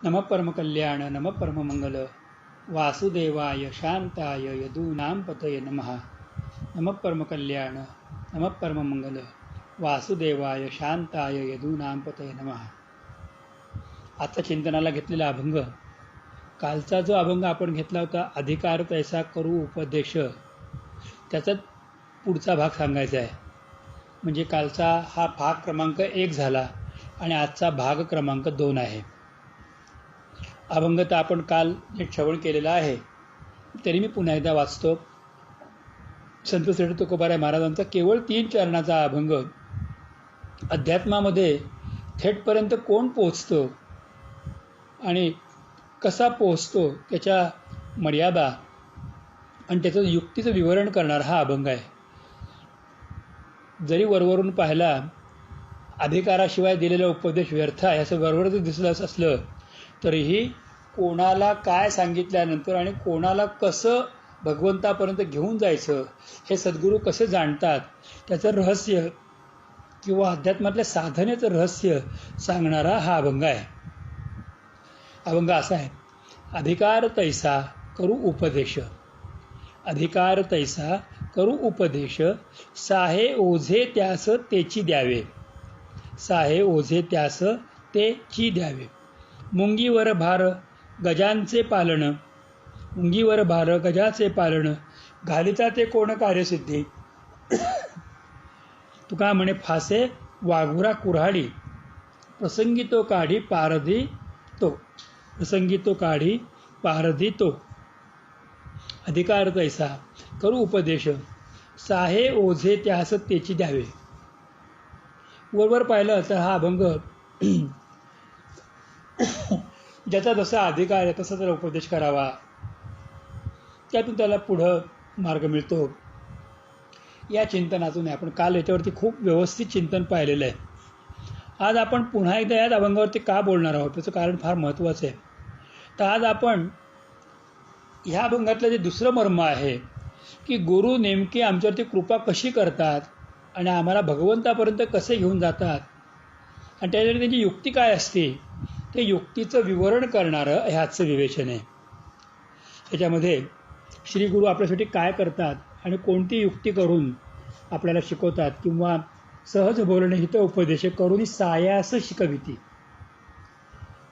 नमः परमकल्याण नमः परममंगल वासुदेवाय शांताय यदूनां पतये नमः. नमः परमकल्याण नमः परममंगल वासुदेवाय शांताय यदूनां पतये नमः. आजचा चिंतनाला घेतलेला अभंग, कालचा जो अभंग आपण घेतला होता अधिकार तैसा करू उपदेश, त्याचा पुढचा भाग सांगायचा आहे. म्हणजे कालचा हा भाग क्रमांक 1 झाला आणि आजचा भाग क्रमांक 2 आहे. अभंग तर आपण काल जे श्रवण केलेला आहे तरी मी पुन्हा एकदा वाचतो. संत श्री तुकोबाराय महाराजांचा केवळ 3 चरणाचा अभंग. अध्यात्मामध्ये थेटपर्यंत कोण पोचतो आणि कसा पोचतो, त्याच्या मर्यादा आणि त्याचं युक्तीचं विवरण करणारा हा अभंग आहे. जरी वरवरून पाहिला अधिकाराशिवाय दिलेला उपदेश व्यर्थ आहे असं वरवरच दिसलं असलं तरीही कोणाला काय सांगितल्यानंतर आणि कोणाला कसं भगवंतापर्यंत घेऊन जायचं हे सद्गुरू कसे जाणतात, त्याचं रहस्य किंवा अध्यात्मातल्या साधनेचं रहस्य सांगणारा हा अभंग आहे. अभंग असा आहे. अधिकार तैसा करू उपदेश, अधिकार तैसा करू उपदेश, साहे ओझे त्यास तेची द्यावे, साहे ओझे त्यास तेची द्यावे. मुंगीवर भार गजांचे पालन, मुंगीवर भार गजाचे पालन, घालिता ते कोण कार्यसिद्धी. तुका म्हणे फासे वाघुरा कुऱ्हाडी, प्रसंगी तो काढी पारधी तो, प्रसंगी तो काढी पारधी तो. अधिकार तैसा करू उपदेश, साहे ओझे त्यास तेची द्यावे. वरवर पाहिलं तर हा अभंग ज्याचा जसा अधिकार आहे तसा त्याला उपदेश करावा, त्यातून त्याला पुढं मार्ग मिळतो. या चिंतनातून आपण काल याच्यावरती खूप व्यवस्थित चिंतन पाहिलेलं आहे. आज आपण पुन्हा एकदा याच अभंगावरती का बोलणार आहोत त्याचं कारण फार महत्त्वाचं आहे. तर आज आपण ह्या अभंगातलं जे दुसरं मर्म आहे की गुरु नेमके आमच्यावरती कृपा कशी करतात आणि आम्हाला भगवंतापर्यंत कसे घेऊन जातात आणि त्याच्यासाठी त्यांची युक्ती काय असते, ते युक्तीचं विवरण करणारं हे आजचं विवेचन आहे. त्याच्यामध्ये श्री गुरु आपल्यासाठी काय करतात आणि कोणती युक्ती करून आपल्याला शिकवतात किंवा सहज बोलणे हित उपदेश करून सायास शिकविती.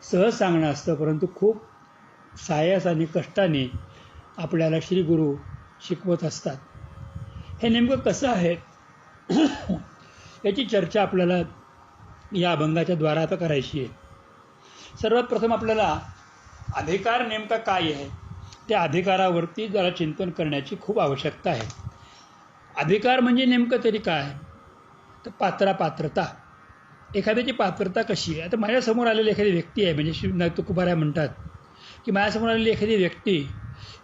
सहज सांगणं असतं परंतु खूप सायास आणि कष्टाने आपल्याला श्री गुरु शिकवत असतात. हे नेमकं कसं आहे याची चर्चा आपल्याला या अभंगाच्या द्वारा आता करायची आहे. सर्वात प्रथम आपल्याला अधिकार नेमका काय आहे त्या अधिकारावरती जरा चिंतन करण्याची खूप आवश्यकता आहे. अधिकार म्हणजे नेमकं तरी काय, तर पात्रता. एखाद्याची पात्रता कशी आहे. आता माझ्यासमोर आलेली एखादी व्यक्ती आहे, म्हणजे श्री तुकोबाराय म्हणतात की माझ्यासमोर आलेली एखादी व्यक्ती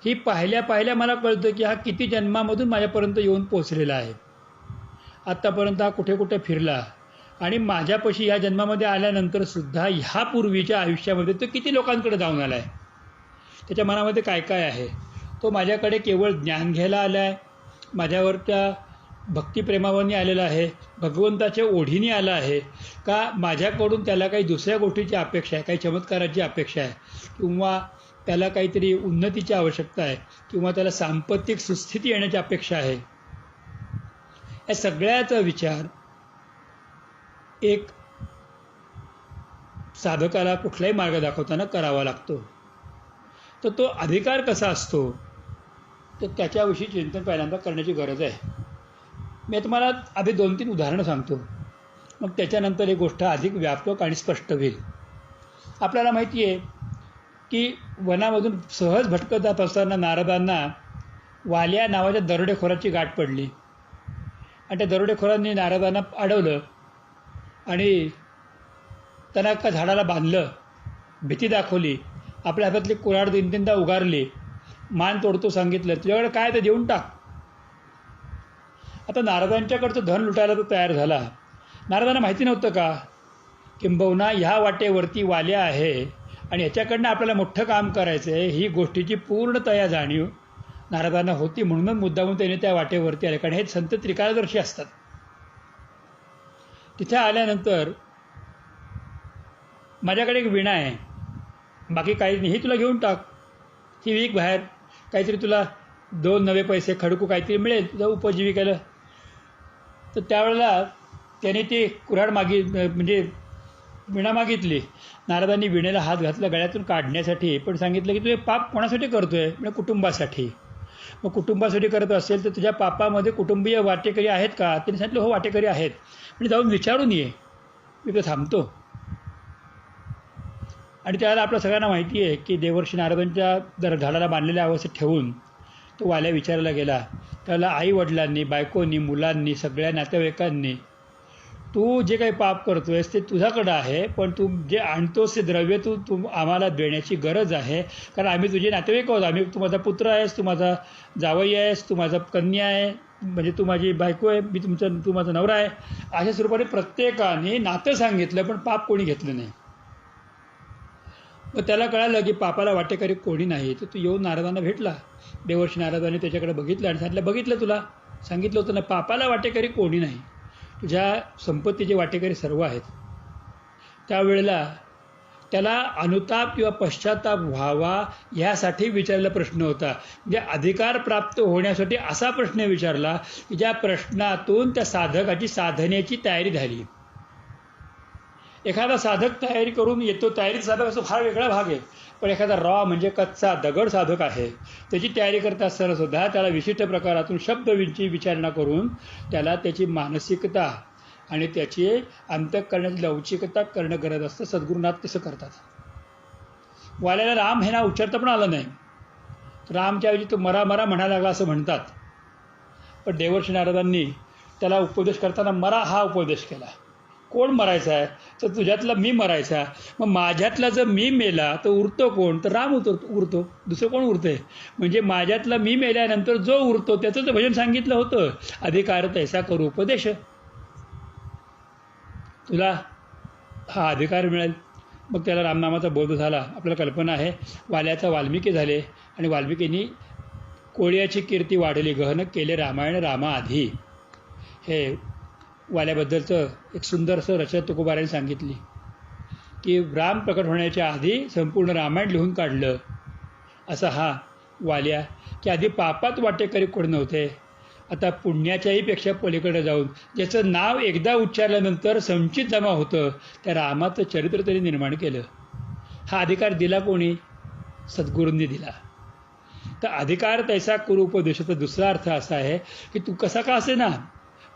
ही पाहिल्या मला कळतं की हा किती जन्मामधून माझ्यापर्यंत येऊन पोचलेला आहे. आत्तापर्यंत हा कुठे कुठे फिरला आणि माझ्यापाशी या जन्मामध्ये आल्यानंतरसुद्धा ह्या पूर्वीच्या आयुष्यामध्ये तो किती लोकांकडे जाऊन आला आहे, त्याच्या मनामध्ये काय काय आहे. तो माझ्याकडे केवळ ज्ञान घ्यायला आला आहे, माझ्यावर त्या भक्तिप्रेमावरनी आलेला आहे, भगवंताच्या ओढीने आला आहे, का माझ्याकडून त्याला काही दुसऱ्या गोष्टीची अपेक्षा आहे, काही चमत्काराची अपेक्षा आहे, किंवा त्याला काहीतरी उन्नतीची आवश्यकता आहे, किंवा त्याला सांपत्तिक सुस्थिती येण्याची अपेक्षा आहे. या सगळ्याचा विचार एक साधकाला कुठलाही मार्ग दाखवताना करावा लागतो. तर तो अधिकार कसा असतो तर त्याच्याविषयी चिंतन पहिल्यांदा करण्याची गरज आहे. मी तुम्हाला आधी 2-3 उदाहरणं सांगतो, मग त्याच्यानंतर ही गोष्ट अधिक व्यापक आणि स्पष्ट होईल. आपल्याला माहिती आहे की वनामधून सहज भटकत जात असताना नारदांना वाल्या नावाच्या दरोडेखोराची गाठ पडली आणि त्या दरोडेखोरांनी नारदांना अडवलं आणि त्यांना एका झाडाला बांधलं, भीती दाखवली, आपल्या हातातली कुऱ्हाड 3-3दा उगारली, मान तोडतो सांगितलं, तुझ्याकडे काय ते देऊन टाक. आता नारदांच्याकडचं धन लुटायला तो तयार झाला. नारदांना माहिती नव्हतं का किंबहुना ह्या वाटेवरती वाल्या आहे आणि ह्याच्याकडनं आपल्याला मोठं काम करायचं आहे, ही गोष्टीची पूर्णतया जाणीव नारदांना होती. म्हणूनच मुद्दामून त्याने त्या वाटेवरती आले, कारण हे संत त्रिकालदर्शी असतात. तिथे आल्यानंतर माझ्याकडे एक वीणा आहे, बाकी काही नाही, हे तुला घेऊन टाक, ती विक बाहेर, काहीतरी तुला 2 नवे पैसे खडकू काहीतरी मिळेल तुझं उपजीविकेला. तर त्यावेळेला त्याने ती कुऱ्हाड म्हणजे विणा मागितली. नारदांनी विणेला हात घातला गळ्यातून काढण्यासाठी, पण सांगितलं की तू हे पाप कोणासाठी करतोय? म्हणजे कुटुंबासाठी. मग कुटुंबासाठी करत असेल तर तुझ्या पापामध्ये कुटुंबीय वाटेकरी आहेत का? त्यांनी सांगितलं हो वाटेकरी आहेत. म्हणजे जाऊन विचारून ये, मी तो थांबतो. आणि त्यावेळेला आपल्या सगळ्यांना माहिती आहे की देवर्षी नारदांच्या झाडाला बांधलेल्या अवस्थेत ठेवून तो वाल्या विचारायला गेला. त्याला आई वडिलांनी, बायकोनी, मुलांनी, सगळ्या नातेवाईकांनी तू जे काही पाप करतोयस ते तुझ्याकडं आहे, पण तू जे आणतोस ते द्रव्य तू आम्हाला देण्याची गरज आहे, कारण आम्ही तुझे नातेवाईक आहोत. तू माझा पुत्र आहेस, तू माझा जावई आहेस, तू माझा कन्या आहे, म्हणजे तू माझी बायको आहे, तू माझा नवरा आहे. अशा स्वरूपाने प्रत्येकाने नातं सांगितलं, पण पाप कोणी घेतलं नाही. मग त्याला कळालं की पापाला वाटेकरी कोणी नाही. तर तू येऊन नारदांना भेटला. देवर्षी नारदांनी त्याच्याकडे बघितलं आणि सांगितलं, बघितलं तुला सांगितलं होतं ना, पापाला वाटेकरी कोणी नाही, तुझ्या संपत्तीचे वाटेकरी सर्व आहेत. त्यावेळेला त्याला अनुताप किंवा पश्चाताप व्हावा ह्यासाठी विचारलेला प्रश्न होता. म्हणजे अधिकार प्राप्त होण्यासाठी असा प्रश्न विचारला की ज्या प्रश्नातून त्या साधकाची साधनेची तयारी झाली. एखादा साधक तयारी करून येतो, तयारीत साधक असतो फार वेगळा भाग आहे, पण एखादा म्हणजे कच्चा दगड साधक आहे, त्याची तयारी करत असताना सुद्धा त्याला विशिष्ट प्रकारातून शब्दविंची विचारणा करून त्याला त्याची मानसिकता आणि त्याची अंतःकरणाची लवचिकता करणं गरज असतं. सद्गुरुनाथ तसं करतात. वाल्याला राम हे नाव उच्चारता पण आलं नाही. रामच्या ऐवजी तो मरा मरा म्हणायला लागला असं म्हणतात. पण देवर्षी नारदांनी त्याला उपदेश करताना मरा हा उपदेश केला. कोण मरायचा आहे? तर तुझ्यातला मी मरायचा. मग माझ्यातला जर मी मेला तर उरतो कोण? तर राम उरतो. दुसरं कोण उरतंय? म्हणजे माझ्यातला मी मेल्यानंतर जो उरतो त्याचं तर भजन सांगितलं होतं, अधिकार तैसा करू उपदेश. तुला हा अधिकार मिळेल. मग त्याला रामनामाचा बोध झाला. आपल्याला कल्पना आहे वाल्याचा वाल्मिकी झाले आणि वाल्मिकींनी कोळ्याची कीर्ती वाढली, गहन केले रामायण रामाआधी. हे वाल्याबद्दलचं एक सुंदरसं रचना तुकोबारांनी सांगितली की राम प्रकट होण्याच्या आधी संपूर्ण रामायण लिहून काढलं असा हा वाल्या, की आधी पापात वाटेकरी कोण नव्हते, आता पुण्याच्याही पेक्षा पलीकडे जाऊन ज्याचं नाव एकदा उच्चारल्यानंतर संचित जमा होतं त्या रामाचं चरित्र त्यांनी निर्माण केलं. हा अधिकार दिला कोणी? सद्गुरूंनी दिला. तर अधिकार तैसा करू उपदेशाचा दुसरा अर्थ असा आहे की तू कसा का असे ना,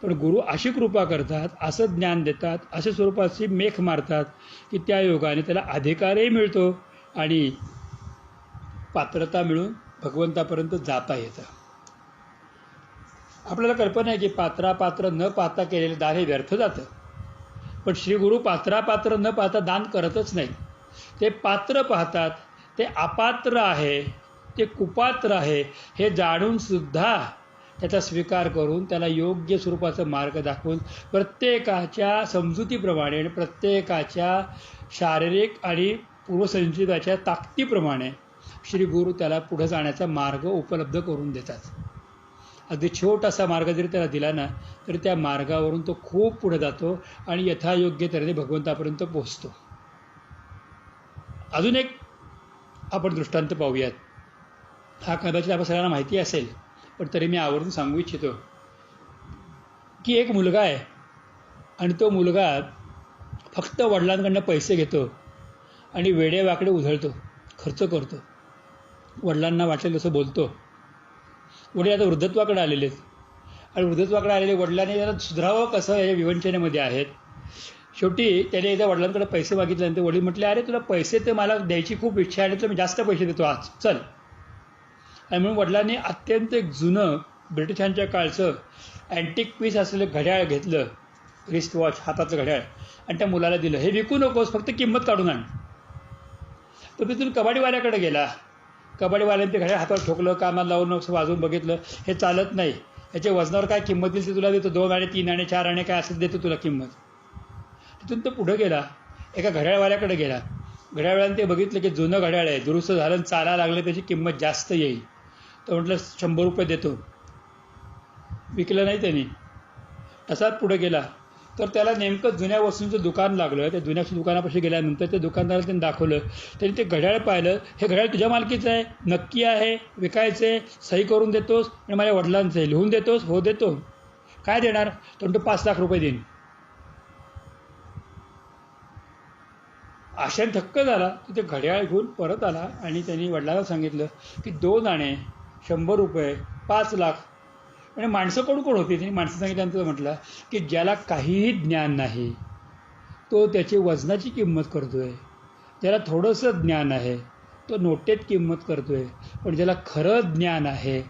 पण गुरु अशी कृपा करतात, असं ज्ञान देतात, अशा स्वरूपाची मेख मारतात की त्या योगाने त्याला अधिकारही मिळतो आणि पात्रता मिळून भगवंतापर्यंत जाता येतं. आपल्याला कल्पना आहे की पात्र न पाहता केलेलं दान हे व्यर्थ जातं. पण श्रीगुरु पात्र न पाहता दान करतच नाहीत. ते पात्र पाहतात, ते अपात्र आहे, ते कुपात्र आहे हे जाणून सुद्धा त्याचा स्वीकार करून त्याला योग्य स्वरूपाचा मार्ग दाखवून प्रत्येकाच्या समजुतीप्रमाणे आणि प्रत्येकाच्या शारीरिक आणि पूर्वसंचिताच्या ताकदीप्रमाणे श्री गुरु त्याला पुढे जाण्याचा मार्ग उपलब्ध करून देतात. अगदी छोटासा मार्ग जरी त्याला दिला ना तरी त्या मार्गावरून तो खूप पुढे जातो आणि यथायोग्य तऱ्हेने भगवंतापर्यंत पोहोचतो. अजून एक आपण दृष्टांत पाहूयात. हा कदाचित आपण सगळ्यांना माहिती असेल, पण तरी मी आवर्जून सांगू इच्छितो की एक मुलगा आहे आणि तो मुलगा फक्त वडिलांकडनं पैसे घेतो आणि वेडेवाकडे उधळतो, खर्च करतो, वडिलांना वाटेल तसं बोलतो. वडील आता वृद्धत्वाकडे आलेले आहेत आणि वृद्धत्वाकडे आलेले वडिलांनी त्याला सुधारावं कसं या विवंचनेमध्ये आहेत. शेवटी त्याने एकदा वडिलांकडे पैसे मागितल्यानंतर वडील म्हटले, अरे तुला पैसे तर मला द्यायची खूप इच्छा आहे, तर मी जास्त पैसे देतो आज, चल. आणि म्हणून वडिलांनी अत्यंत एक जुनं ब्रिटिशांच्या काळचं अँटिक पीस असलेलं घड्याळ घेतलं, रिस्ट वॉच, हाताचं घड्याळ, आणि त्या मुलाला दिलं. हे विकू नकोस, फक्त किंमत काढून आण. तो तिथून कबाडीवाल्याकडे गेला. कबाडीवाल्याने ते घड्याळ हातावर ठोकलं, कामाला लावून वाजवून बघितलं, हे चालत नाही, ह्याच्या वजनावर काय किंमत दिली ते तुला देतो, 2 आणे 3 आणे 4 आणे काय असं देतो तुला किंमत. तिथून तो पुढं गेला, एका घड्याळवाल्याकडे गेला. घड्याळवाल्याने ते बघितलं की जुनं घड्याळ आहे, दुरुस्त झालं, चालायला लागलं, त्याची किंमत जास्त येईल. तर म्हटलं 100 रुपये देतो. विकलं नाही त्यांनी. तसाच पुढे गेला. तर त्याला नेमकं जुन्या वस्तूंचं दुकान लागलं. त्या जुन्या दुकानापाशी गेल्यानंतर त्या दुकानदाराला त्यांनी दाखवलं. त्यांनी ते घड्याळ पाहिलं. हे घड्याळ तुझ्या मालकीचं आहे? नक्की आहे? विकायचं आहे? सही करून देतोस आणि माझ्या वडिलांचं आहे, लिहून देतोस? हो देतो. काय देणार? तो म्हणतो 5 लाख रुपये देईन. आशेने थक्क झाला. ते घड्याळ घेऊन परत आला आणि त्यांनी वडिलांना सांगितलं की 2 आणे, 100 रुपये, 5 लाख. आणि माणसं कोण कोण होती? त्यांनी माणसं सांगितल्यानंतर म्हटलं की ज्याला काहीही ज्ञान नाही तो त्याची वजनाची किंमत करतोय. ज्याला थोडंसं ज्ञान आहे तो नोटेत किंमत करतोय. पण ज्याला खरं ज्ञान आहे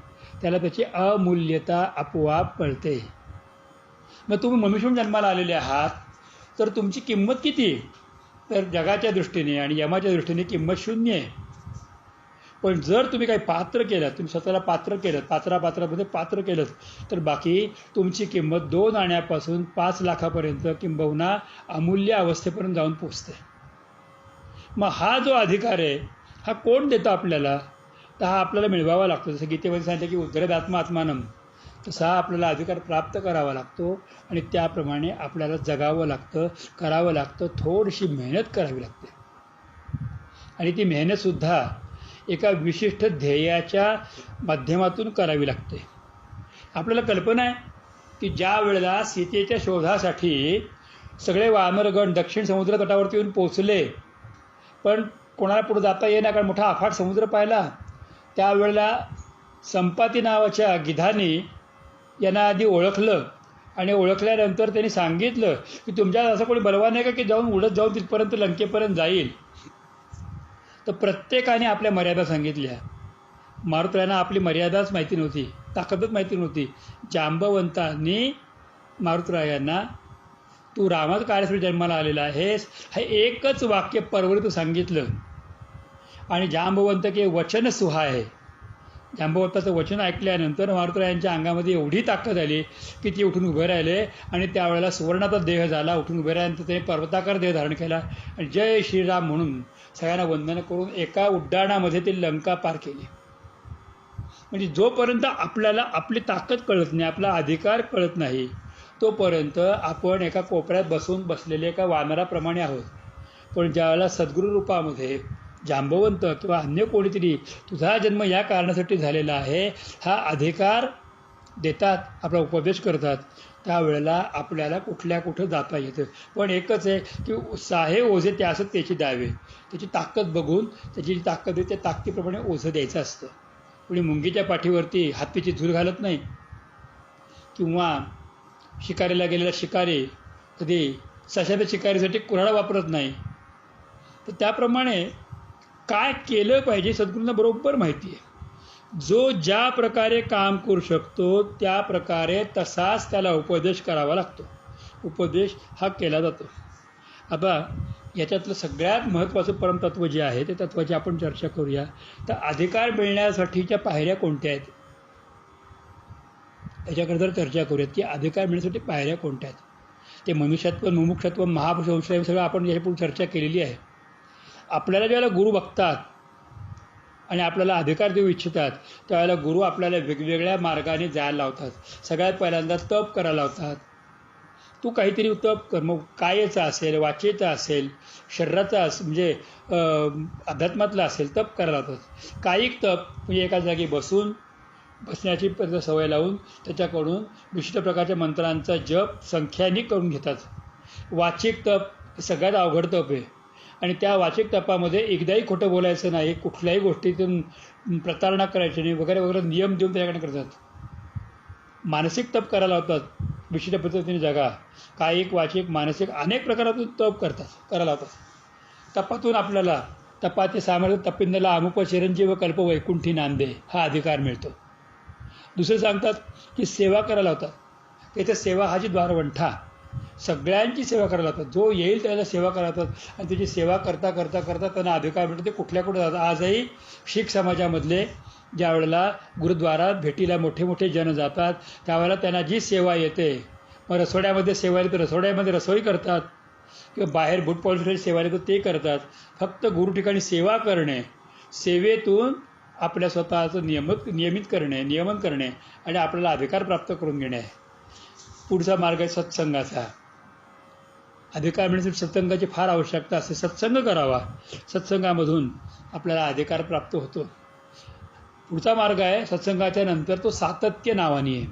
त्याला त्याची अमूल्यता आपोआप कळते. मग तुम्ही मनुष्य म्हणून जन्माला आलेले आहात तर तुमची किंमत किती? तर जगाच्या दृष्टीने आणि यमाच्या दृष्टीने किंमत 0 आहे. पण जर तुम्ही काही पात्र केलं, तुम्ही स्वतःला पात्र केलं, पात्रामध्ये पात्र केलं, तर बाकी तुमची किंमत 2 आण्यापासून 5 लाखापर्यंत किंबहुना अमूल्य अवस्थेपर्यंत जाऊन पोचते. मग हा जो अधिकार आहे हा कोण देतो आपल्याला? तर हा आपल्याला मिळवावा लागतो. जसं गीतेमध्ये सांगितलं की उद्धरदात्मा आत्मानम, तसा आपल्याला अधिकार प्राप्त करावा लागतो आणि त्याप्रमाणे आपल्याला जगावं लागतं, करावं लागतं. थोडीशी मेहनत करावी लागते आणि ती मेहनतसुद्धा एका विशिष्ट ध्येयाच्या माध्यमातून करावी लागते. आपल्याला कल्पना आहे की ज्या वेळेला सीतेच्या शोधासाठी सगळे वानरगण दक्षिण समुद्र तटावरती येऊन पोचले, पण कोणाला पुढे जाता येईना कारण मोठा अफाट समुद्र पाहिला. त्यावेळेला संपाती नावाच्या गिधाने यांना आधी ओळखलं आणि ओळखल्यानंतर त्यांनी सांगितलं की तुमच्यात असं कोणी बलवान आहे का की जाऊन उडत जाऊन तिथपर्यंत लंकेपर्यंत जाईल? तर प्रत्येकाने आपल्या मर्यादा सांगितल्या. मारुतरायांना आपली मर्यादाच माहिती नव्हती, ताकदच माहिती नव्हती. जांबवंतांनी मारुतरायांना तू रामाच्या कार्यासाठी जन्माला आलेला आहेस हे एकच वाक्य परवरित सांगितलं. आणि जांबवंत के वचन सुहाय, जांबवंताचं वचन ऐकल्यानंतर मारुतरायांच्या अंगामध्ये एवढी ताकद आली की ती उठून उभे राहिले आणि त्यावेळेला सुवर्णाचा देह झाला. उठून उभे राहिल्यानंतर त्याने पर्वताकार देह धारण केला आणि जय श्रीराम म्हणून सगळ्यांना वंदन करून एका उड्डाणामध्ये ती लंका पार केली. म्हणजे जोपर्यंत आपल्याला आपली ताकद कळत नाही, आपला अधिकार कळत नाही, तोपर्यंत आपण एका कोपऱ्यात बसलेले एका वानराप्रमाणे आहोत. पण ज्यावेळेला सद्गुरू रूपामध्ये जांबवंत किंवा अन्य कोणीतरी तुझा जन्म या कारणासाठी झालेला आहे हा अधिकार देतात, आपला उपदेश करतात, त्यावेळेला आपल्याला कुठं जाता येतं. पण एकच आहे की साहे ओझे ते असत त्याची द्यावे. त्याची ताकद बघून त्याची जी ताकद आहे त्या ताकदीप्रमाणे ओझं द्यायचं असतं. कुणी मुंगीच्या पाठीवरती हत्तीची झूल घालत नाही किंवा शिकारीला गेलेला शिकारी कधी सशाच्या शिकारीसाठी कुऱ्हाड वापरत नाही. तर त्याप्रमाणे काय केलं पाहिजे सद्गुरूंना बरोबर माहिती आहे. जो ज्या प्रकारे काम करू शकतो त्या प्रकारे तसाच त्याला उपदेश करावा लागतो. उपदेश हा केला जातो. आता याच्यातलं सगळ्यात महत्त्वाचं परमतत्व जे आहे ते तत्त्वाची आपण चर्चा करूया. तर अधिकार मिळण्यासाठीच्या पायऱ्या कोणत्या आहेत याच्याकडे जर चर्चा करूयात की अधिकार मिळण्यासाठी पायऱ्या कोणत्या आहेत. ते मनुष्यत्व, मुमुक्षत्व, महापुरुष हे सगळं आपण याच्यापूर्वी चर्चा केलेली आहे. आपल्याला ज्यावेळेला गुरु बघतात आणि आपल्याला अधिकार देऊ इच्छितात त्यावेळेला गुरु आपल्याला वेगवेगळ्या मार्गाने जायला लावतात. सगळ्यात पहिल्यांदा तप करायला लावतात. तू काहीतरी तप कर, मग कायेचा असेल, वाचेचा असेल, शरीराचा म्हणजे अध्यात्मातला असेल, तप करायला लावतात. कायिक तप म्हणजे एका जागी बसण्याची सवय लावून त्याच्याकडून विशिष्ट प्रकारच्या मंत्रांचा जप संख्यानी करून घेतात. वाचिक तप सगळ्यात अवघड तप आहे आणि त्या वाचिक तपामध्ये एकदाही खोटं बोलायचं नाही, कुठल्याही गोष्टीतून प्रतारणा करायची नाही वगैरे वगैरे नियम देऊन त्याच्याकडे करतात. मानसिक तप करायला लावतात विशिष्ट पद्धतीने जगा. कायिक, वाचिक, मानसिक अनेक प्रकारातून तप करायला लावतात. तपातून आपल्याला तपाचे सामर्थ्य तपिंदला अमुक चिरंजीव कल्प वैकुंठी नांदे हा अधिकार मिळतो. दुसरे सांगतात की सेवा करायला लावतात. त्याच्या सेवा हाची द्वारवंठा, सगळ्यांची सेवा करायला लावतात. जो येईल त्याला सेवा करायला लावतात आणि त्याची सेवा करता करता करता त्यांना अधिकार मिळतो. ते कुठल्या कुठे जातात. आजही शीख समाजामधले ज्या वेळेला गुरुद्वारात भेटीला मोठे मोठे जन जातात त्यावेळेला त्यांना जी सेवा येते, मग रसोड्यामध्ये सेवा येते तर रसोड्यामध्ये रसोई करतात किंवा बाहेर बूट पॉलिशसाठी सेवा येतो ते करतात. फक्त गुरु ठिकाणी सेवा करणे, सेवेतून आपल्या स्वतःचं नियमन करणे आणि आपल्याला अधिकार प्राप्त करून घेणे आहे. पुढचा मार्ग आहे सत्संगाचा. अधिकार मिळण्यासाठी सत्संगाची फार आवश्यकता असते. सत्संग करावा, सत्संगामधून आपल्याला अधिकार प्राप्त होतो. पुढचा मार्ग आहे सत्संगाच्या नंतर तो सातत्य नावाने आहे.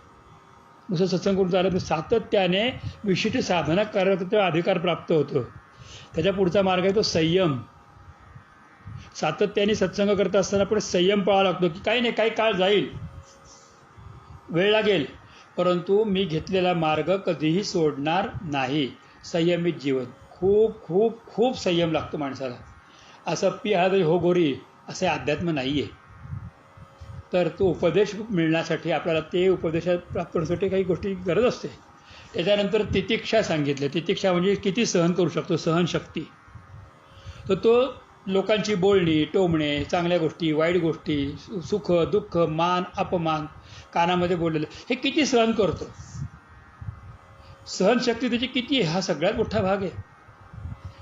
नुसतं सत्संग करून चालत नाही, सातत्याने विशिष्ट साधना करत तो अधिकार प्राप्त होतो. त्याच्या पुढचा मार्ग आहे तो संयम. सातत्याने सत्संग करत असताना पण संयम पाळावा लागतो की काही नाही, काही काळ जाईल, वेळ लागेल, परंतु मी घेतलेला मार्ग कधीही सोडणार नाही. संयमित जीवन. खूप खूप खूप संयम लागतो माणसाला. असं पी हा हो गोरी असे अध्यात्म नाही आहे. तर तो उपदेश मिळण्यासाठी आपल्याला ते उपदेश प्राप्त करण्यासाठी काही गोष्टी गरज असते. त्याच्यानंतर तितिक्षा सांगितलं. तितिक्षा म्हणजे किती सहन करू शकतो, सहनशक्ती. तर तो लोकांची बोलणी, टोमणे, चांगल्या गोष्टी, वाईट गोष्टी, सुख दुःख, मान अपमान, कानामध्ये बोललेलं, हे किती सहन करतो. सहनशक्ती त्याची किती आहे, हा सगळ्यात मोठा भाग आहे.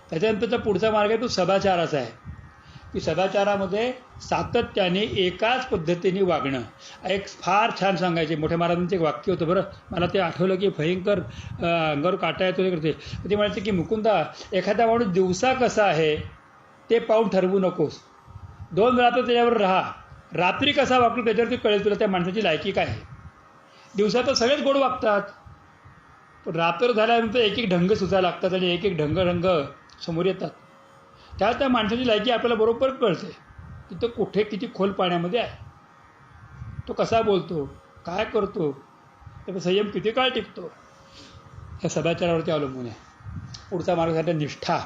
त्याच्यानंतरचा पुढचा मार्ग आहे तो सदाचाराचा आहे. की सदाचारामध्ये सातत्याने एकाच पद्धतीने वागणं. एक फार छान सांगायचे मोठ्या महाराजांचं एक वाक्य होतं बरं, मला ते आठवलं की भयंकर अंगावर काटा येतो करते. ते म्हणायचे की मुकुंदा, एखादा माणूस दिवसा कसा आहे ते पाहून ठरवू नकोस. 2 वेळा तर त्याच्यावर राहा. रात्री कसा वागतो त्याच्यावरती कळेल तुला त्या माणसाची लायकी काय आहे. दिवसा तर सगळेच गोड वागतात, पण रात्र झाल्यानंतर एक एक ढंग सुचायला लागतात आणि एक एक ढंग समोर येतात. त्या माणसाची लायकी आपल्याला बरोबर कळते की तो कुठे किती खोल पाण्यामध्ये आहे, तो कसा बोलतो, काय करतो, त्याचा संयम किती काळ टिकतो, ह्या सदाचारावरती अवलंबून आहे. पुढचा मार्ग आहे निष्ठा.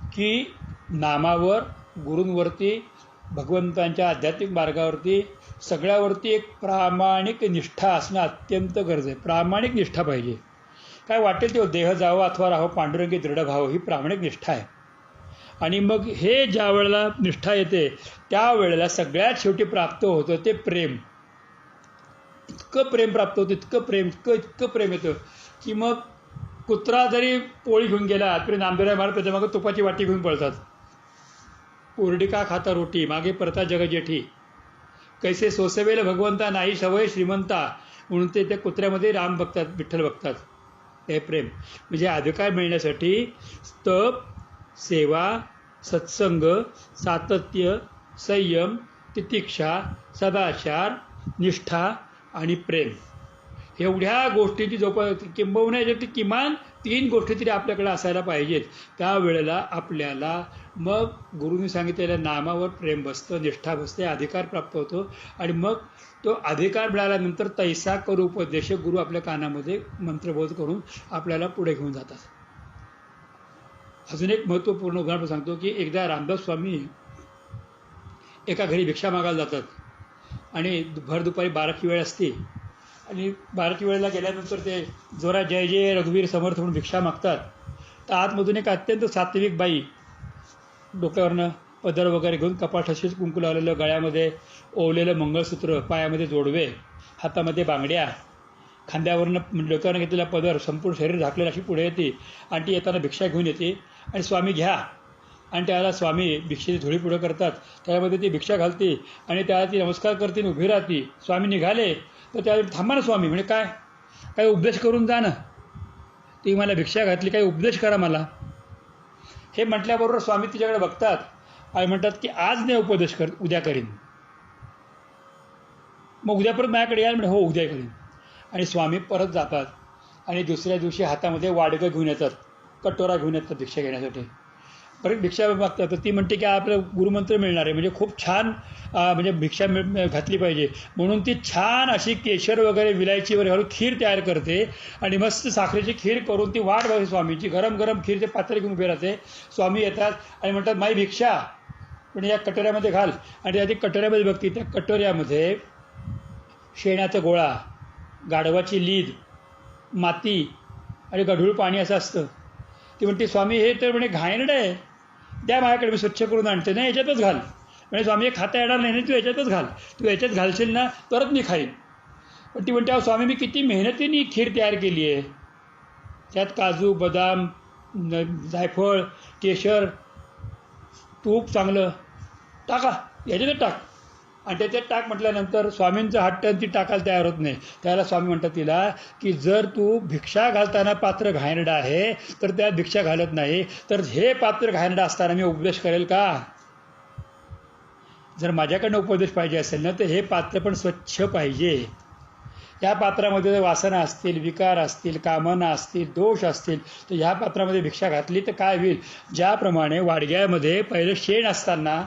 की नामावर, गुरूंवरती, भगवंतांच्या आध्यात्मिक मार्गावरती सगळ्यावरती एक प्रामाणिक निष्ठा असणं अत्यंत गरज आहे. प्रामाणिक निष्ठा पाहिजे. काय वाटेल तेव्हा देह जावं अथवा राहावं, पांडुरंगी दृढ भाव, ही प्रामाणिक निष्ठा आहे. आणि मग हे ज्या वेळेला निष्ठा येते त्यावेळेला सगळ्यात शेवटी प्राप्त होतं ते प्रेम. इतकं प्रेम प्राप्त होतं, इतकं प्रेम येतं की मग कुत्रा जरी पोळी घेऊन गेला तरी नामदेवराय महाराज त्याच्या मागे तुपाची वाटी घेऊन पळतात. कोरडी का खाता रोटी, मागे परता जग जेठी, कैसे सोसवेल भगवंता, नाही सवय श्रीमंता, म्हणून ते त्या कुत्र्यामध्ये राम बघतात, विठ्ठल बघतात. हे प्रेम म्हणजे अधिकार मिळण्यासाठी तप, सेवा, सत्संग, सातत्य, संयम, तितिक्षा, सदाचार, निष्ठा आणि प्रेम, एवढ्या गोष्टीची किंबहुना याच्यात किमान 3 गोष्टी तरी आपल्याकडे असायला पाहिजेत. त्यावेळेला आपल्याला मग गुरुनी सांगितलेल्या नामावर प्रेम बसतं, निष्ठा बसते, अधिकार प्राप्त होतो. आणि मग तो अधिकार मिळाल्यानंतर तैसा करू उपदेश, गुरु आपल्या कानामध्ये मंत्रबोध करून आपल्याला पुढे घेऊन जातात. अजून एक महत्त्वपूर्ण उदाहरण सांगतो की एकदा रामदास स्वामी एका घरी भिक्षा मागायला जातात आणि भर दुपारी 12ची वेळ असते. आणि 12ची वेळेला गेल्यानंतर ते जोरा जय जय रघुवीर समर्थ म्हणून भिक्षा मागतात. तर आतमधून एक अत्यंत सात्विक बाई, डोक्यावरनं पदर वगैरे घेऊन, कपाठाशीच कुंकू लावलेलं, गळ्यामध्ये ओवलेलं मंगळसूत्र, पायामध्ये जोडवे, हातामध्ये बांगड्या, खांद्यावरनं डोक्यावरनं घेतलेला पदर, संपूर्ण शरीर झाकलेलं, अशी पुढे येते. आणि ती येताना भिक्षा घेऊन येते आणि स्वामी घ्या, आणि त्याला स्वामी भिक्षेची झोळी पुढं करतात, त्यामध्ये ती भिक्षा घालते आणि त्याला ती नमस्कार करते आणि उभी राहते. स्वामी निघाले तर त्यावेळी थांबा ना स्वामी, म्हणजे काय काही उपदेश करून जा ना, ती मला भिक्षा घातली, काही उपदेश करा मला. हे म्हटल्याबरोबर स्वामी तिच्याकडे बघतात आणि म्हणतात की आज नाही उपदेश कर, उद्या करीन. मग उद्या परत माझ्याकडे याल, म्हणजे हो उद्या करीन. आणि स्वामी परत जातात आणि दुसऱ्या दिवशी हातामध्ये वाडगं घेऊन येतात, कटोरा घेऊन येतात भिक्षा घेण्यासाठी. परत भिक्षा मागतात तर ती म्हणते की आपलं गुरुमंत्र मिळणार आहे, म्हणजे खूप छान म्हणजे भिक्षा घातली पाहिजे, म्हणून ती छान अशी केशर वगैरे विलायची वगैरे घालून खीर तयार करते आणि मस्त साखरेची खीर करून ती वाट बघते स्वामीची. गरम गरम खीर ते पात्र घेऊन उभे राहते. स्वामी येतात आणि म्हणतात माई भिक्षा, पण या कटोऱ्यामध्ये घाल. आणि त्या ती कटोऱ्यामध्ये बघते, त्या कटोऱ्यामध्ये शेणाचा गोळा, गाढवाची लीद, माती आणि गढूळ पाणी असं असतं. ती म्हणते स्वामी हे तर म्हणे घाणेरडं आहे, द्या माझ्याकडे, मी स्वच्छ करून आणते. नाही याच्यातच घाल. म्हणजे स्वामी हे खाता येणार नाही, तू याच्यातच घाल, तू याच्यात घालशील ना तरच मी खाईन. पण ती म्हणते स्वामी मी किती मेहनतीने खीर तयार केली आहे, त्यात काजू, बदाम, जायफळ, केशर, तूप चांगलं टाका, याच्यातच टाक. आणि त्याच्यात टाक म्हटल्यानंतर स्वामींचा हट्ट ती टाकायला तयार होत नाही. त्याला स्वामी म्हणतात तिला की जर तू भिक्षा घालताना पात्र घाणेरडं आहे तर त्यात भिक्षा घालत नाही, तर हे पात्र घाणेरडं असताना मी उपदेश करेल का? जर माझ्याकडनं उपदेश पाहिजे असेल ना तर हे पात्र पण स्वच्छ पाहिजे. या पात्रामध्ये जर वासना असतील, विकार असतील, कामना असतील, दोष असतील तर ह्या पात्रामध्ये भिक्षा घातली तर काय होईल? ज्याप्रमाणे वाडग्यामध्ये पहिलं शेण असताना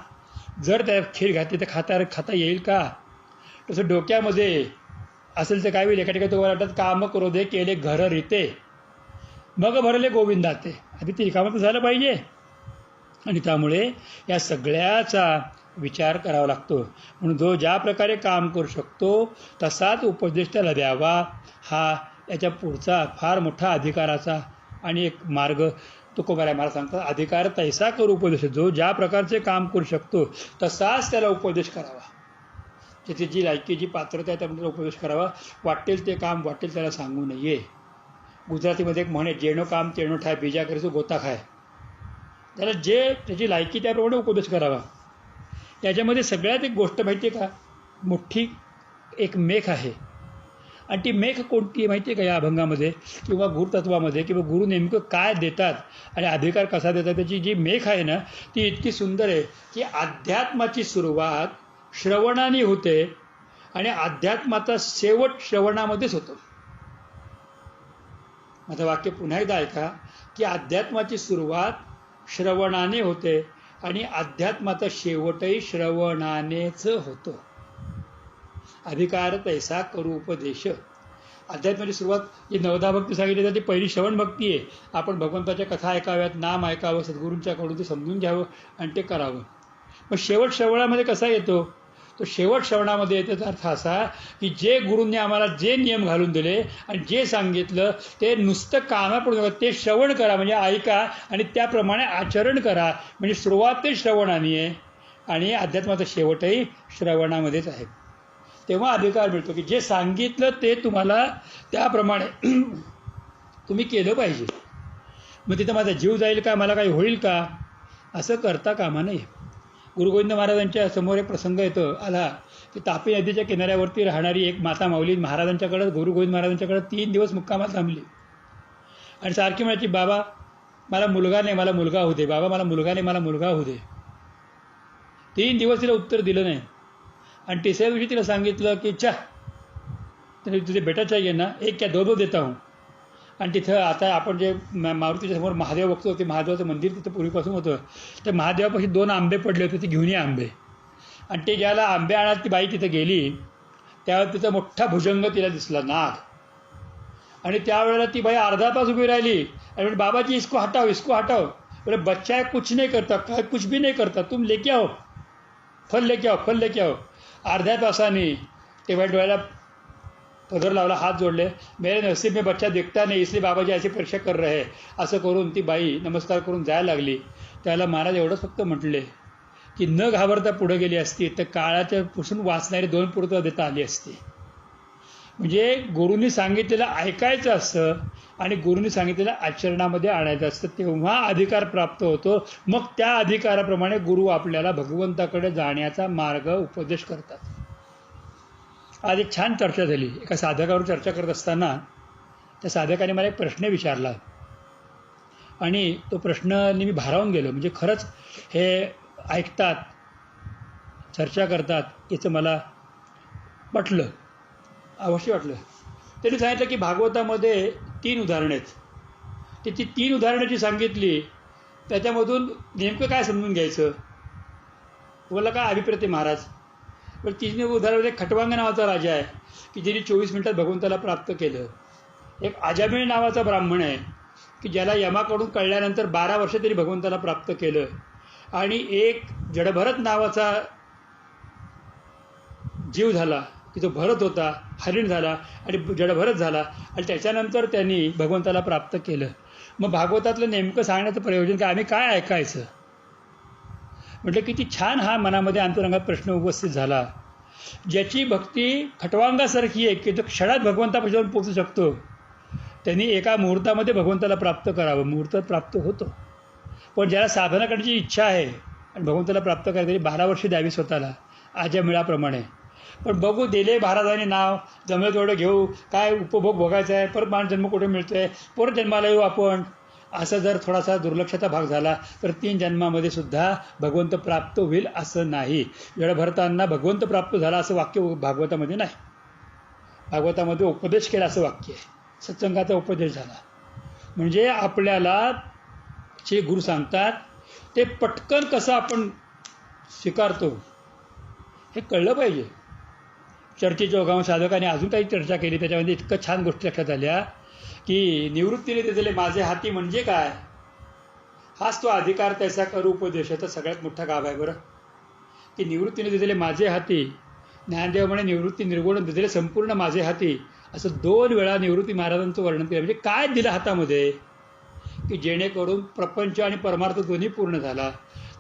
जर त्या खीर घातली तर खाता येईल का? तसं डोक्यामध्ये असेल तर काय होईल? एका ठिकाणी तुम्हाला वाटत काम क्रोधे केले घर रीते मग भरले गोविंदाते. आधी ते रिकामं तर झालं पाहिजे. आणि त्यामुळे या सगळ्याचा विचार करावा लागतो. म्हणून जो ज्या प्रकारे काम करू शकतो तसाच उपदेश त्याला द्यावा. हा याच्या पुढचा फार मोठा अधिकाराचा आणि एक मार्ग तुकोबाराय महाराज सांगतात, अधिकार तैसा करू उपदेश. जो ज्या प्रकारचे काम करू शकतो तसाच त्याला उपदेश करावा. त्याची जी लायकी, जी पात्रता आहे त्यामध्ये उपदेश करावा. वाटेल ते काम वाटेल त्याला सांगू नये. गुजरातीमध्ये एक म्हणे, जेणो काम तेणो ठाय, बीजा करीसो गोता खाय. त्याला जे त्याची लायकी त्याप्रमाणे उपदेश करावा. याच्यामध्ये सगळ्यात एक गोष्ट माहिती आहे का? मोठी एक मेख आहे. आणि ती मेख कोणती माहिती आहे का? या अभंगामध्ये किंवा गुरुतत्वामध्ये किंवा गुरु नेमकं काय देतात आणि अधिकार कसा देतात त्याची जी मेख आहे ना ती इतकी सुंदर आहे की अध्यात्माची सुरुवात श्रवणाने होते आणि अध्यात्माचा शेवट श्रवणामध्येच होतो. माझं वाक्य पुन्हा एकदा ऐका की अध्यात्माची सुरुवात श्रवणाने होते आणि अध्यात्माचा शेवटही श्रवणानेच होतो. अधिकार तैसा करू उपदेश. अध्यात्माची सुरुवात जी नवदा भक्ती सांगितली जाते ती पहिली श्रवण भक्ती आहे. आपण भगवंताच्या कथा ऐकाव्यात, नाम ऐकावं, सद्गुरूंच्याकडून ते समजून घ्यावं आणि ते करावं. मग शेवट श्रवणामध्ये कसा येतो? तो शेवट श्रवणामध्ये येण्याचा अर्थ असा की जे गुरूंनी आम्हाला जे नियम घालून दिले आणि जे सांगितलं ते नुसतं कामापुढे ते श्रवण करा, म्हणजे ऐका आणि त्याप्रमाणे आचरण करा. म्हणजे सुरुवात ते श्रवणाने आहे आणि अध्यात्माचा शेवटही श्रवणामध्येच आहे. तेव्हा अधिकार मिळतो की जे सांगितलं ते तुम्हाला त्याप्रमाणे तुम्ही केलं पाहिजे. मग तिथं माझा जीव जाईल का, मला काही होईल का, असं करता कामा नये. गुरु गोविंद महाराजांच्या समोर एक प्रसंग आला की तापी नदीच्या किनाऱ्यावरती राहणारी एक माता माऊली महाराजांच्याकडं, गुरु गोविंद महाराजांच्याकडं 3 दिवस मुक्कामात थांबली आणि सारखी म्हणायची, बाबा मला मुलगा नाही, मला मुलगा होऊ दे, बाबा मला मुलगा नाही, मला मुलगा होऊ दे. 3 दिवस तिला उत्तर दिलं नाही. आणि तिसऱ्या दिवशी तिला सांगितलं की तुझे बेटा चाहिए ना, एक क्या दो देता हूँ. आणि तिथं आता आपण जे मारुतीच्या समोर महादेव बघतो ते महादेवाचं मंदिर तिथं पूर्वीपासून होतं. त्या महादेवापाशी 2 आंबे पडले होते, ते घेऊन ये आंबे. आणि ते ज्याला आंबे आणायला ती बाई तिथं गेली त्यावेळेला तिचा मोठा भुजंग तिला दिसला, नाग. आणि त्यावेळेला ती बाई अर्धा तास उभी राहिली आणि म्हणजे बाबाजी इसको हटाओ, इसको हटाओ. बोले बच्चा है, कुछ नहीं करता, कुछ भी नहीं करता, तुम लेके आओ, फल लेके आओ, फल लेके आओ. अर्ध्या तासाने ते बाई डोळ्याला पदर लावला, हात जोडले, मेरे नसीब में बच्चा दिखता नहीं इसलिए बाबाजी ऐसी परीक्षा कर रहे हैं. असं करून ती बाई नमस्कार करून जायला लागली. त्याला महाराज एवढंच फक्त म्हटले की न घाबरता पुढे गेली असती तर काळाच्या पासून वाचणारी 2 पूर्तता देता आली असती. म्हणजे गुरूंनी सांगितलेलं ऐकायचं असतं आणि गुरूंनी सांगितलेलं आचरणामध्ये आणायचं असतं, तेव्हा अधिकार प्राप्त होतो. मग त्या अधिकाराप्रमाणे गुरु आपल्याला भगवंताकडे जाण्याचा मार्ग उपदेश करतात. आज एक छान चर्चा झाली. एका साधकावर चर्चा करत असताना त्या साधकाने मला एक प्रश्न विचारला आणि तो प्रश्नाने मी भारावून गेलो. म्हणजे खरंच हे ऐकतात, चर्चा करतात याचं मला वाटलं, अवश्य वाटलं. त्यांनी सांगितलं की भागवतामध्ये 3 उदाहरणं आहेत. ती 3 उदाहरणं जी सांगितली त्याच्यामधून नेमकं काय समजून घ्यायचं, तुम्हाला काय अभिप्राय आहे महाराज? पण 3 उदाहरणामध्ये खटवांग नावाचा राजा आहे की ज्याने 24 मिनिटात भगवंताला प्राप्त केलं. एक अजामिळ नावाचा ब्राह्मण आहे की ज्याला यमाकडून कळल्यानंतर 12 वर्ष तरी भगवंताला प्राप्त केलं. आणि एक जडभरत नावाचा जीव झाला की तो भरत होता, हरिण झाला आणि जडभरत झाला आणि त्याच्यानंतर त्यांनी भगवंताला प्राप्त केलं. मग भागवतातलं नेमकं सांगण्याचं प्रयोजन काय, आम्ही काय ऐकायचं? म्हटलं किती छान हा मनामध्ये अंतरंगात प्रश्न उपस्थित झाला. ज्याची भक्ती खटवांगासारखी आहे की तो क्षणात भगवंतापासून पोहोचू शकतो त्यांनी एका मुहूर्तामध्ये भगवंताला प्राप्त करावं. मुहूर्त प्राप्त होतो. पण ज्याला साधना करण्याची इच्छा आहे आणि भगवंताला प्राप्त करायला 12 वर्ष द्यावी स्वतःला आजमिळाप्रमाणे. पण बघू दिले महाराजांनी नाव, जमलं तेवढं घेऊ, काय उपभोग भोगायचा आहे, परत मानव जन्म कुठे मिळतो आहे, परत जन्माला येऊ आपण, असं जर थोडासा दुर्लक्षाचा भाग झाला तर 3 जन्मामध्ये सुद्धा भगवंत प्राप्त होईल असं नाही. जडभरतांना भगवंत प्राप्त झाला असं वाक्य भागवतामध्ये नाही. भागवतामध्ये उपदेश केला असं वाक्य आहे, सत्संगाचा उपदेश झाला. म्हणजे आपल्याला जे गुरु सांगतात ते पटकन कसं आपण स्वीकारतो हे कळलं पाहिजे. चर्चेच्या ओघावर साधकाने अजून काही चर्चा केली, त्याच्यामध्ये इतकं छान गोष्टी लक्षात आल्या की निवृत्तीने दिलेले माझे हाती म्हणजे काय, हाच तो अधिकार त्याचा करू उपदेशाचा सगळ्यात मोठा गाभ आहे बरं. की निवृत्तीने दिलेले माझे हाती, ज्ञानदेव म्हणे निवृत्ती निर्गुण दिलेले संपूर्ण माझे हाती, असं 2 वेळा निवृत्ती महाराजांचं वर्णन केलं. म्हणजे काय दिलं हातामध्ये की जेणेकरून प्रपंच आणि परमार्थ दोन्ही पूर्ण झाला.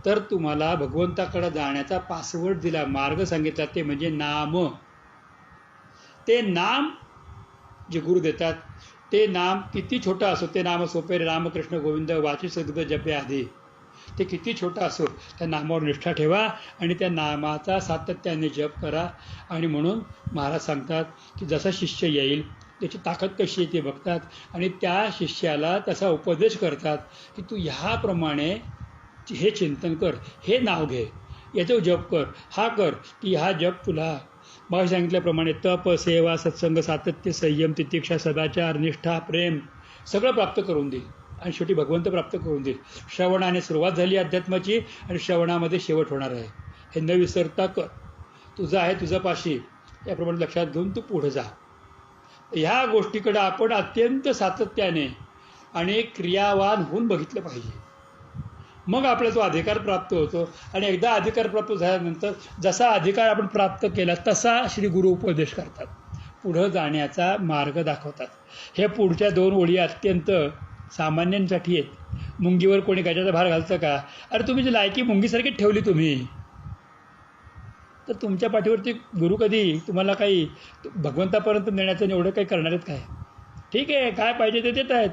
तर तुम्हाला भगवंताकडे जाण्याचा पासवर्ड दिला, मार्ग सांगितला, ते म्हणजे नाम. ते नाम जे गुरु देतात ते नाम किती छोटं असो, ते नाम सोपे रामकृष्ण गोविंद वाची सद्गुण जपे आधी, ते किती छोटं असो त्या नामावर निष्ठा ठेवा आणि त्या नामाचा सातत्याने जप करा. आणि म्हणून महाराज सांगतात की जसा शिष्य येईल त्याची ताकद कशी आहे ते बघतात आणि त्या शिष्याला तसा उपदेश करतात की तू ह्याप्रमाणे हे चिंतन कर, हे नाव घे, याचं जप कर, हा कर की हा जप तुला मग सांगितल्याप्रमाणे तप, सेवा, सत्संग, सातत्य, संयम, तितिक्षा, सदाचार, निष्ठा, प्रेम सगळं प्राप्त करून देईल आणि शेवटी भगवंत प्राप्त करून देईल. श्रवणाने सुरुवात झाली अध्यात्माची आणि श्रवणामध्ये शेवट होणार आहे. हे न विसरता कर, तुझं आहे तुझं पाशी, याप्रमाणे लक्षात घेऊन तू पुढे जा. ह्या गोष्टीकडे आपण अत्यंत सातत्याने आणि क्रियावान होऊन बघितलं पाहिजे. मग आपला तो अधिकार प्राप्त होतो. आणि एकदा अधिकार प्राप्त झाल्यानंतर जसा अधिकार आपण प्राप्त केला तसा श्री गुरु उपदेश करतात, पुढं जाण्याचा मार्ग दाखवतात. हे पुढच्या 2 ओळी अत्यंत सामान्यांसाठी आहेत. मुंगीवर कोणी गजाचा भार घालतं का? अरे तुम्ही जी लायकी मुंगीसारखी ठेवली तुम्ही, तर तुमच्या पाठीवरती गुरु कधी तुम्हाला काही भगवंतापर्यंत नेण्याचं एवढं काही करणार आहेत काय? ठीक आहे, काय पाहिजे ते देत आहेत.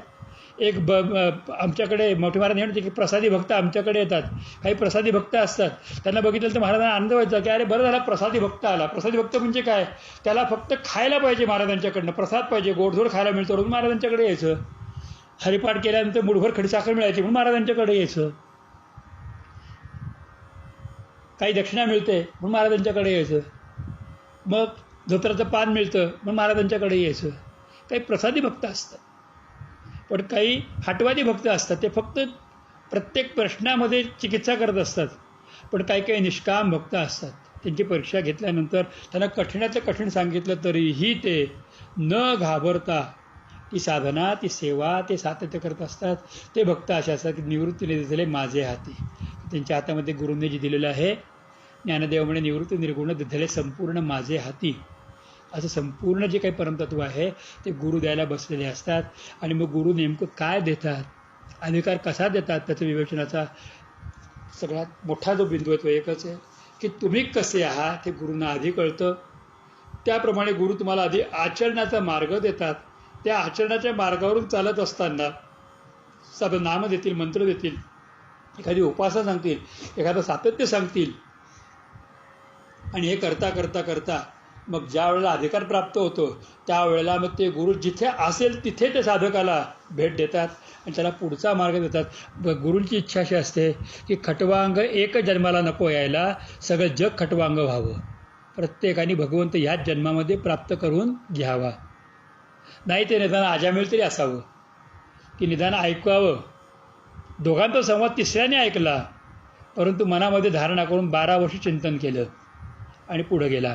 एक आमच्याकडे मोठे महाराज म्हणते की प्रसादी भक्त आमच्याकडे येतात. काही प्रसादी भक्त असतात, त्यांना बघितलं तर महाराजांना आनंद व्हायचा की अरे बरं झाला प्रसादी भक्त आला. प्रसादी भक्त म्हणजे काय, त्याला फक्त खायला पाहिजे महाराजांच्याकडनं, प्रसाद पाहिजे, गोडधोड खायला मिळतं, रोज महाराजांच्याकडे यायचं. हरिपाठ केल्यानंतर मुठभर खडीसाखर मिळायची म्हणून महाराजांच्याकडे यायचं. काही दक्षिणा मिळते म्हणून महाराजांच्याकडे यायचं. मग धोत्राचं पान मिळतं म्हणून महाराजांच्याकडे यायचं. काही प्रसादी भक्त असतात, पण काही हटवादी भक्त असतात, ते फक्त प्रत्येक प्रश्नामध्ये चिकित्सा करत असतात. पण काही काही निष्काम भक्त असतात, त्यांची परीक्षा घेतल्यानंतर त्यांना कठीणातलं कठीण सांगितलं तरीही ते न घाबरता ती साधना, ती सेवा, ते सातत्य करत असतात. ते भक्त असे असतात की निवृत्तीने दिलेले माझे हाती, त्यांच्या हातामध्ये गुरूंनी जे दिलेलं आहे, ज्ञानदेव म्हणे निवृत्ती निर्गुण दिलेले संपूर्ण माझे हाती, असं संपूर्ण जे काही परमतत्व आहे ते गुरु द्यायला बसलेले असतात. आणि मग गुरु नेमकं काय देतात, अधिकार कसा देतात, त्याचं विवेचनाचा सगळ्यात मोठा जो बिंदू आहे तो एकच आहे की तुम्ही कसे आहात हे गुरूंना आधी कळतं. त्याप्रमाणे गुरु तुम्हाला आधी आचरणाचा मार्ग देतात. त्या आचरणाच्या मार्गावरून चालत असताना साधं नाम देतील, मंत्र देतील, एखादी उपासना सांगतील, एखादं सातत्य सांगतील. आणि हे करता करता करता मग ज्या वेळेला अधिकार प्राप्त होतो त्यावेळेला मग ते गुरु जिथे असेल तिथे ते साधकाला भेट देतात आणि त्याला पुढचा मार्ग देतात. गुरूंची इच्छा अशी असते की खटवांग एक जन्माला नको यायला, सगळं जग खटवांग व्हावं, प्रत्येकाने भगवंत ह्याच जन्मामध्ये प्राप्त करून घ्यावा. नाही ते निदान आजामिळ तरी असावं की निदान ऐकावं. दोघांचा संवाद तिसऱ्याने ऐकला, परंतु मनामध्ये धारणा करून 12 वर्ष चिंतन केलं आणि पुढं गेला.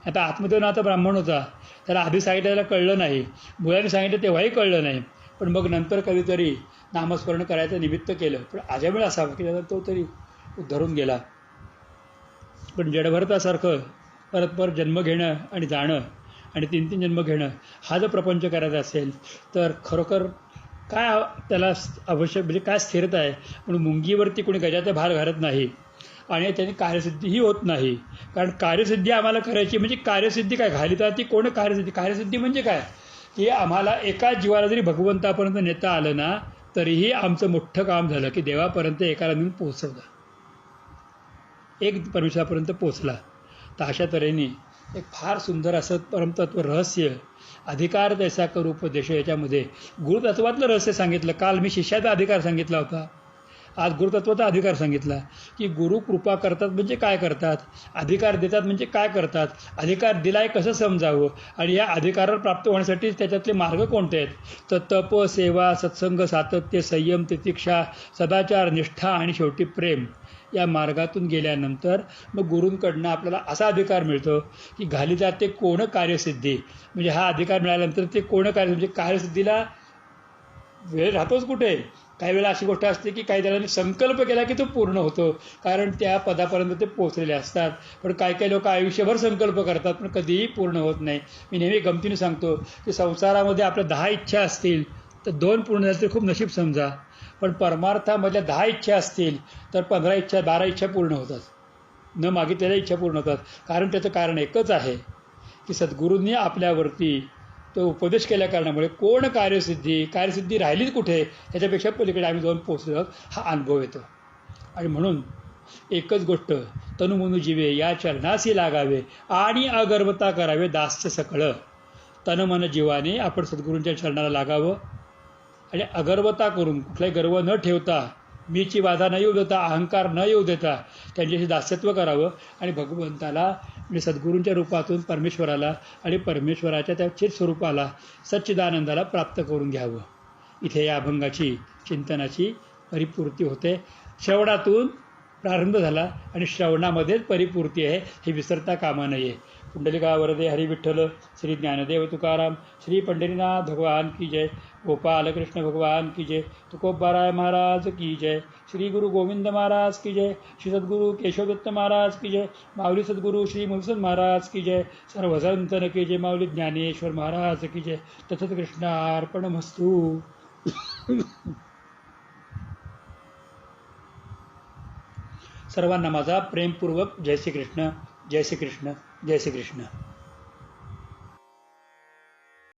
आता आत्मदेवनाथ ब्राह्मण होता, त्याला आधी सांगितलेलं कळलं नाही, मुलांनी सांगितलं तेव्हाही कळलं नाही, पण मग नंतर कधीतरी नामस्मरण करायचं निमित्त केलं. पण आजामिळ असावं की त्याला तो तरी धरून गेला. पण जडभरतासारखं परत परत जन्म घेणं आणि जाणं आणि 3-3 जन्म घेणं हा जर प्रपंच करायचा असेल तर खरोखर काय त्याला आवश्यक, म्हणजे काय स्थिरता आहे. म्हणून मुंगीवरती कोणी गजाचा भार घालत नाही आणि त्याने कार्यसिद्धीही होत नाही. कारण कार्यसिद्धी आम्हाला करायची म्हणजे कार्यसिद्धी काय घालिता ती कोण कार्यसिद्धी. कार्यसिद्धी म्हणजे काय की आम्हाला एका जीवाला जरी भगवंतापर्यंत नेता आलं ना तरीही आमचं मोठं काम झालं की देवापर्यंत एकाला नेऊन पोहोचवलं. एक परमेश्वरापर्यंत पोचला. तर अशा तऱ्हेने एक फार सुंदर असं परमतत्व रहस्य अधिकार तैसा करू उपदेश याच्यामध्ये गुरुतत्वातलं रहस्य सांगितलं. काल मी शिष्याचा अधिकार सांगितला होता, आज गुरुतत्वाचा अधिकार सांगितला की गुरु कृपा करतात म्हणजे काय करतात, अधिकार देतात म्हणजे काय करतात, अधिकार दिलाय कसं समजावं आणि या अधिकारावर प्राप्त होण्यासाठी त्याच्यातले मार्ग कोणते आहेत. तर तप, सेवा, सत्संग, सातत्य, संयम, तितिक्षा, सदाचार, निष्ठा आणि शेवटी प्रेम या मार्गातून गेल्यानंतर मग गुरूंकडनं आपल्याला असा अधिकार मिळतो की घाली जाते कोण कार्यसिद्धी. म्हणजे हा अधिकार मिळाल्यानंतर ते कोण कार्य म्हणजे कार्यसिद्धीला वेळ राहतोच कुठे. काही वेळा अशी गोष्ट असते की काही जणांनी संकल्प केला की तो पूर्ण होतो, कारण त्या पदापर्यंत ते पोहोचलेले असतात. पण काही काही लोक आयुष्यभर संकल्प करतात पण कधीही पूर्ण होत नाही. मी नेहमी गमतीने सांगतो की संसारामध्ये आपल्या 10 इच्छा असतील तर 2 पूर्ण झाल्या तरी खूप नशीब समजा, पण परमार्थामधल्या 10 इच्छा असतील तर 15 इच्छा 12 इच्छा पूर्ण होतात, न मागितलेल्या इच्छा पूर्ण होतात. कारण त्याचं कारण एकच आहे की सद्गुरूंनी आपल्यावरती तो उपदेश केल्या कारणामुळे कोण कार्यसिद्धी राहिलीच कुठे, त्याच्यापेक्षा पलीकडे आम्ही जाऊन पोचलो आहोत हा अनुभव येतो. आणि म्हणून एकच गोष्ट, तनुमनु जीवे या चरणासी लागावे आणि अगर्वता करावे दास्य सकळ. तन मन जीवाने आपण सद्गुरूंच्या चरणाला लागावं आणि अगर्वता करून कुठलाही गर्व न ठेवता, मीची बाधा न येऊ देता, अहंकार न येऊ देता त्यांच्याशी दास्यत्व करावं आणि भगवंताला म्हणजे सद्गुरूंच्या रूपातून परमेश्वराला आणि परमेश्वराच्या त्या चित स्वरूपाला सच्चिदानंदाला प्राप्त करून घ्यावं. इथे या अभंगाची चिंतनाची परिपूर्ती होते. श्रवणातून प्रारंभ झाला आणि श्रवणामध्येच परिपूर्ती आहे हे विसरता कामा नये. पुंडलिका वरदे हरी विठ्ठल, श्री ज्ञानदेव तुकाराम, श्री पंढरीनाथ भगवान की जय, गोपाल कृष्ण भगवान की जय, तुकोबाराय महाराज की जय, श्री गुरु गोविंद महाराज की जय, श्री सद्गुरु केशवदत्त महाराज की जय, माऊली सद्गुरु श्री मधुसूदन महाराज की जय, सर्व संतन की जय, माऊली ज्ञानेश्वर महाराज की जय. तथात कृष्णार्पणमस्तु. सर्वांना माझा प्रेमपूर्वक जय श्री कृष्ण, जय श्री कृष्ण, जय श्री कृष्ण.